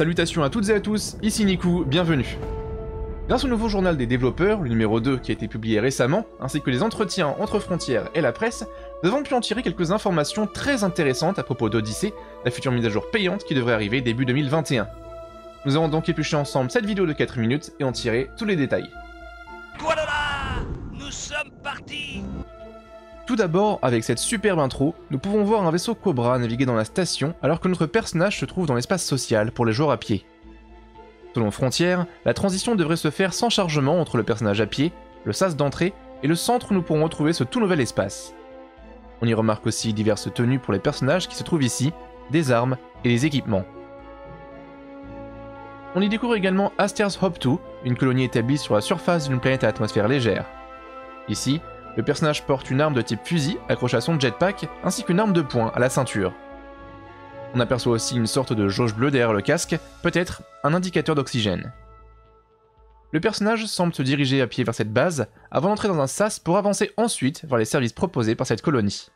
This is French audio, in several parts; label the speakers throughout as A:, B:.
A: Salutations à toutes et à tous, ici Niku, bienvenue. Grâce au nouveau journal des développeurs, le numéro 2 qui a été publié récemment, ainsi que les entretiens entre Frontier et la presse, nous avons pu en tirer quelques informations très intéressantes à propos d'Odyssey, la future mise à jour payante qui devrait arriver début 2021. Nous avons donc épluché ensemble cette vidéo de 4 minutes et en tiré tous les détails.
B: Voilà, nous sommes partis.
A: Tout d'abord, avec cette superbe intro, nous pouvons voir un vaisseau Cobra naviguer dans la station alors que notre personnage se trouve dans l'espace social pour les joueurs à pied. Selon Frontier, la transition devrait se faire sans chargement entre le personnage à pied, le sas d'entrée et le centre où nous pourrons retrouver ce tout nouvel espace. On y remarque aussi diverses tenues pour les personnages qui se trouvent ici, des armes et des équipements. On y découvre également Aster's Hope 2, une colonie établie sur la surface d'une planète à atmosphère légère. Ici, le personnage porte une arme de type fusil accrochée à son jetpack, ainsi qu'une arme de poing à la ceinture. On aperçoit aussi une sorte de jauge bleue derrière le casque, peut-être un indicateur d'oxygène. Le personnage semble se diriger à pied vers cette base, avant d'entrer dans un sas pour avancer ensuite vers les services proposés par cette colonie.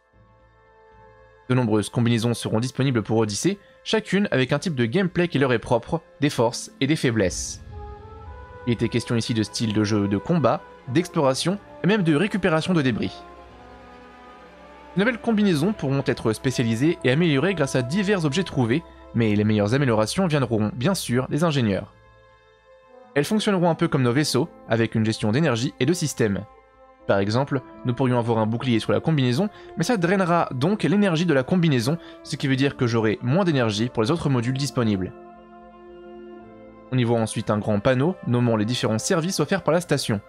A: De nombreuses combinaisons seront disponibles pour Odyssey, chacune avec un type de gameplay qui leur est propre, des forces et des faiblesses. Il était question ici de style de jeu de combat, d'exploration et même de récupération de débris. De nouvelles combinaisons pourront être spécialisées et améliorées grâce à divers objets trouvés, mais les meilleures améliorations viendront bien sûr des ingénieurs. Elles fonctionneront un peu comme nos vaisseaux, avec une gestion d'énergie et de système. Par exemple, nous pourrions avoir un bouclier sur la combinaison, mais ça drainera donc l'énergie de la combinaison, ce qui veut dire que j'aurai moins d'énergie pour les autres modules disponibles. On y voit ensuite un grand panneau nommant les différents services offerts par la station.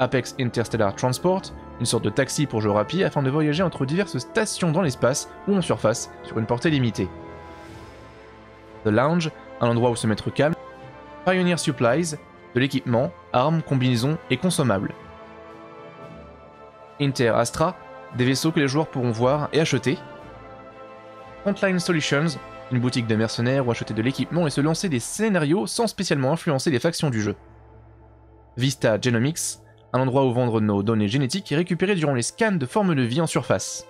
A: Apex Interstellar Transport, une sorte de taxi pour joueurs à pied afin de voyager entre diverses stations dans l'espace ou en surface sur une portée limitée. The Lounge, un endroit où se mettre calme. Pioneer Supplies, de l'équipement, armes, combinaisons et consommables. Inter Astra, des vaisseaux que les joueurs pourront voir et acheter. Frontline Solutions, une boutique de mercenaires où acheter de l'équipement et se lancer des scénarios sans spécialement influencer les factions du jeu. Vista Genomics, un endroit où vendre nos données génétiques et récupérer durant les scans de formes de vie en surface.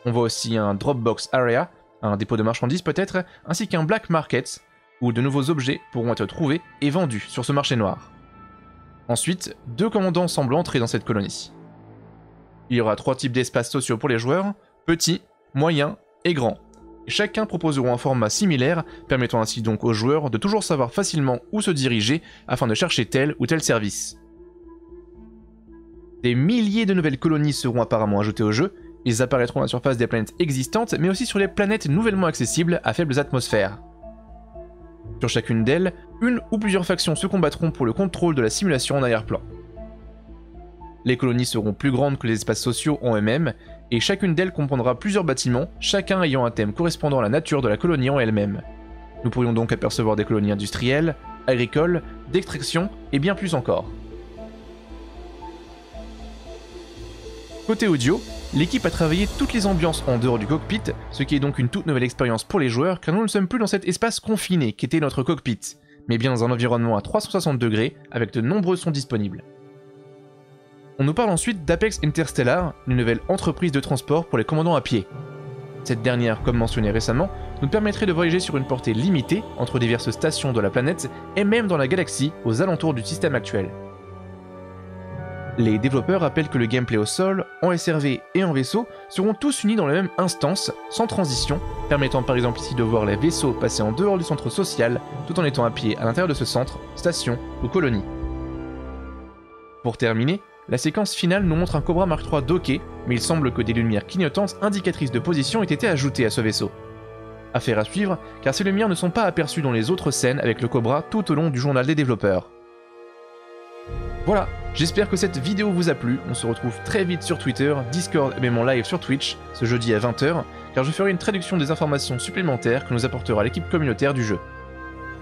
A: On voit aussi un Dropbox Area, un dépôt de marchandises peut-être, ainsi qu'un Black Market, où de nouveaux objets pourront être trouvés et vendus sur ce marché noir. Ensuite, 2 commandants semblent entrer dans cette colonie. Il y aura 3 types d'espaces sociaux pour les joueurs, petits, moyens et grands. Et chacun proposeront un format similaire, permettant ainsi donc aux joueurs de toujours savoir facilement où se diriger afin de chercher tel ou tel service. Des milliers de nouvelles colonies seront apparemment ajoutées au jeu, ils apparaîtront à la surface des planètes existantes, mais aussi sur les planètes nouvellement accessibles à faibles atmosphères. Sur chacune d'elles, une ou plusieurs factions se combattront pour le contrôle de la simulation en arrière-plan. Les colonies seront plus grandes que les espaces sociaux en eux-mêmes, et chacune d'elles comprendra plusieurs bâtiments, chacun ayant un thème correspondant à la nature de la colonie en elle-même. Nous pourrions donc apercevoir des colonies industrielles, agricoles, d'extraction et bien plus encore. Côté audio, l'équipe a travaillé toutes les ambiances en dehors du cockpit, ce qui est donc une toute nouvelle expérience pour les joueurs car nous ne sommes plus dans cet espace confiné qu'était notre cockpit, mais bien dans un environnement à 360 degrés avec de nombreux sons disponibles. On nous parle ensuite d'Apex Interstellar, une nouvelle entreprise de transport pour les commandants à pied. Cette dernière, comme mentionné récemment, nous permettrait de voyager sur une portée limitée entre diverses stations de la planète et même dans la galaxie aux alentours du système actuel. Les développeurs rappellent que le gameplay au sol, en SRV et en vaisseau seront tous unis dans la même instance, sans transition, permettant par exemple ici de voir les vaisseaux passer en dehors du centre social, tout en étant à pied à l'intérieur de ce centre, station ou colonie. Pour terminer, la séquence finale nous montre un Cobra Mark III docké, mais il semble que des lumières clignotantes indicatrices de position aient été ajoutées à ce vaisseau. Affaire à suivre, car ces lumières ne sont pas aperçues dans les autres scènes avec le Cobra tout au long du journal des développeurs. Voilà, j'espère que cette vidéo vous a plu, on se retrouve très vite sur Twitter, Discord et même en live sur Twitch, ce jeudi à 20 h, car je ferai une traduction des informations supplémentaires que nous apportera l'équipe communautaire du jeu.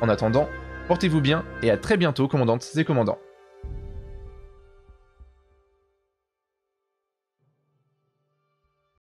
A: En attendant, portez-vous bien et à très bientôt commandantes et commandants.